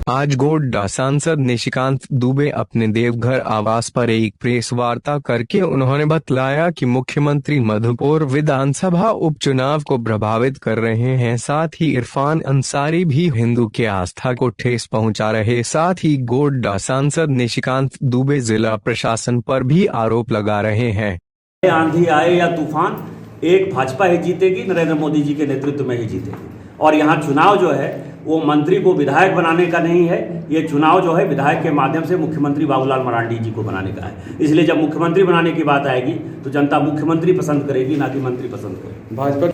आज गोड्डा सांसद निशिकांत दुबे अपने देवघर आवास पर एक प्रेस वार्ता करके उन्होंने बतलाया कि मुख्यमंत्री मधुपुर विधानसभा उपचुनाव को प्रभावित कर रहे हैं। साथ ही इरफान अंसारी भी हिंदू के आस्था को ठेस पहुंचा रहे। साथ ही गोड्डा सांसद निशिकांत दुबे जिला प्रशासन पर भी आरोप लगा रहे हैं। आंधी आए या तूफान, एक भाजपा ही जीतेगी, नरेंद्र मोदी जी के नेतृत्व में ही जीतेगी। और यहाँ चुनाव जो है वो मंत्री को विधायक बनाने का नहीं है, ये चुनाव जो है विधायक के माध्यम से मुख्यमंत्री बाबूलाल मरांडी जी को बनाने का है। इसलिए जब मुख्यमंत्री बनाने की बात आएगी तो जनता मुख्यमंत्री पसंद करेगी, ना कि मंत्री पसंद करेगी। भाजपा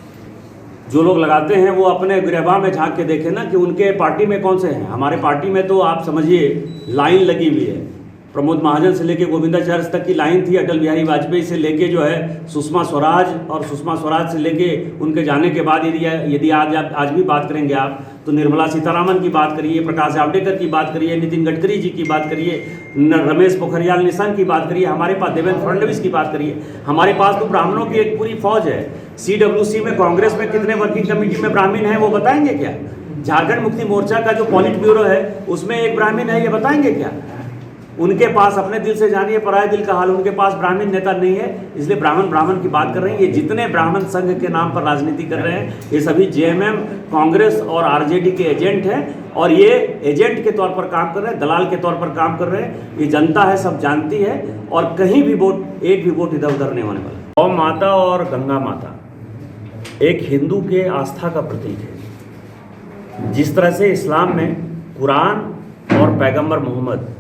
जो लोग लगाते हैं वो अपने गिरबान में झांक के देखें ना कि उनके पार्टी में कौन से हैं। हमारे पार्टी में तो आप समझिए लाइन लगी हुई है। प्रमोद महाजन से लेके गोविंदाचार्य तक की लाइन थी। अटल बिहारी वाजपेयी से लेके जो है सुषमा स्वराज, और सुषमा स्वराज से लेके उनके जाने के बाद यदि आज भी बात करेंगे आप तो निर्मला सीतारामन की बात करिए, प्रकाश जावड़ेकर की बात करिए, नितिन गडकरी जी की बात करिए, रमेश पोखरियाल निशंक की बात करिए, हमारे पास देवेंद्र फडणवीस की बात करिए। हमारे पास तो ब्राह्मणों की एक पूरी फौज है। CWC में, कांग्रेस में कितने वर्किंग कमेटी में ब्राह्मण हैं वो बताएंगे क्या? झारखंड मुक्ति मोर्चा का जो पॉलिट ब्यूरो है उसमें एक ब्राह्मण है, ये बताएंगे क्या? उनके पास अपने दिल से जानिए पराये दिल का हाल, उनके पास ब्राह्मण नेता नहीं है। इसलिए ब्राह्मण की बात कर रहे हैं। ये जितने ब्राह्मण संघ के नाम पर राजनीति कर रहे हैं ये सभी JMM, कांग्रेस और RJD के एजेंट हैं, और ये एजेंट के तौर पर काम कर रहे हैं, दलाल के तौर पर काम कर रहे हैं। ये जनता है, सब जानती है, और कहीं भी वोट, एक भी वोट इधर उधर नहीं होने वाला। गौ माता और गंगा माता एक हिंदू के आस्था का प्रतीक है। जिस तरह से इस्लाम में कुरान और पैगंबर मोहम्मद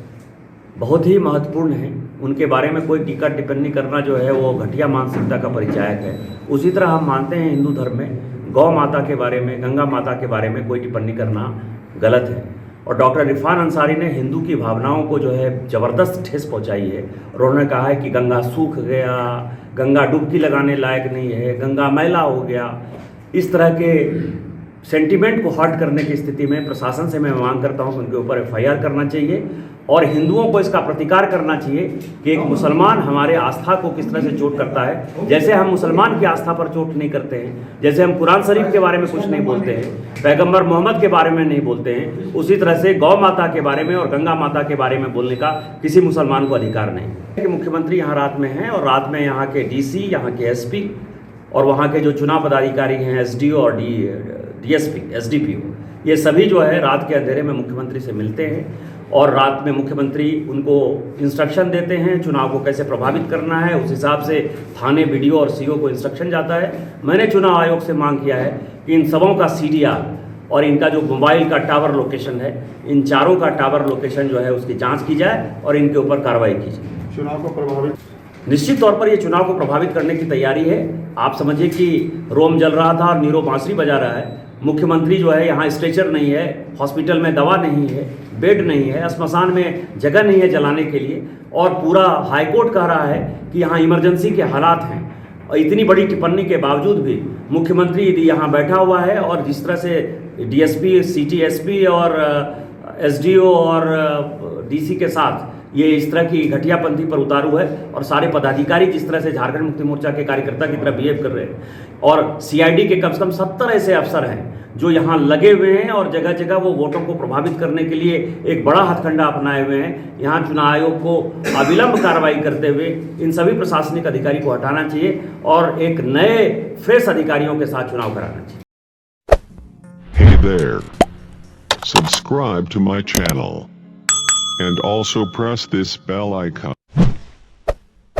बहुत ही महत्वपूर्ण है, उनके बारे में कोई टीका टिप्पणी करना जो है वो घटिया मानसिकता का परिचायक है। उसी तरह हम मानते हैं हिंदू धर्म में गौ माता के बारे में, गंगा माता के बारे में कोई टिप्पणी करना गलत है। और डॉक्टर इरफान अंसारी ने हिंदू की भावनाओं को जो है ज़बरदस्त ठेस पहुंचाई है, और उन्होंने कहा है कि गंगा सूख गया, गंगा डुबकी लगाने लायक नहीं है, गंगा मैला हो गया। इस तरह के सेंटीमेंट को हर्ट करने की स्थिति में प्रशासन से मैं मांग करता हूं कि उनके ऊपर FIR करना चाहिए, और हिंदुओं को इसका प्रतिकार करना चाहिए कि एक मुसलमान हमारे आस्था को किस तरह से चोट करता है। जैसे हम मुसलमान की आस्था पर चोट नहीं करते हैं, जैसे हम कुरान शरीफ के बारे में कुछ नहीं बोलते हैं, पैगंबर मोहम्मद के बारे में नहीं बोलते हैं, उसी तरह से गौ माता के बारे में और गंगा माता के बारे में बोलने का किसी मुसलमान को अधिकार नहीं है। कि मुख्यमंत्री यहाँ रात में हैं, और रात में यहाँ के DC, यहाँ के SP और वहाँ के जो चुनाव पदाधिकारी हैं SDO और DSP, SDPO, ये सभी जो है रात के अंधेरे में मुख्यमंत्री से मिलते हैं, और रात में मुख्यमंत्री उनको इंस्ट्रक्शन देते हैं चुनाव को कैसे प्रभावित करना है। उस हिसाब से थाने BDO और CO को इंस्ट्रक्शन जाता है। मैंने चुनाव आयोग से मांग किया है कि इन सबों का CDR और इनका जो मोबाइल का टावर लोकेशन है, इन चारों का टावर लोकेशन जो है उसकी जाँच की जाए और इनके ऊपर कार्रवाई की जाए। चुनाव को प्रभावित, निश्चित तौर पर ये चुनाव को प्रभावित करने की तैयारी है। आप समझिए कि रोम जल रहा था और नीरो बांसुरी बजा रहा है। मुख्यमंत्री जो है, यहाँ स्ट्रेचर नहीं है, हॉस्पिटल में दवा नहीं है, बेड नहीं है, श्मशान में जगह नहीं है जलाने के लिए, और पूरा हाईकोर्ट कह रहा है कि यहाँ इमरजेंसी के हालात हैं। और इतनी बड़ी टिप्पणी के बावजूद भी मुख्यमंत्री यदि यहाँ बैठा हुआ है, और जिस तरह से DSP, City SP और SDO और DC के साथ ये इस तरह की घटियापंथी पर उतारू है, और सारे पदाधिकारी जिस तरह से झारखंड मुक्ति मोर्चा के कार्यकर्ता की तरह बिहेव कर रहे हैं, और CID के कम से कम 70 ऐसे अफसर हैं जो यहाँ लगे हुए हैं, और जगह जगह वो वोटों को प्रभावित करने के लिए एक बड़ा हथकंडा अपनाए हुए हैं। यहाँ चुनाव आयोग को अविलंब कार्रवाई करते हुए इन सभी प्रशासनिक अधिकारी को हटाना चाहिए, और एक नए फ्रेश अधिकारियों के साथ चुनाव कराना चाहिए। Hey there. Subscribe to my channel. And also press this bell icon.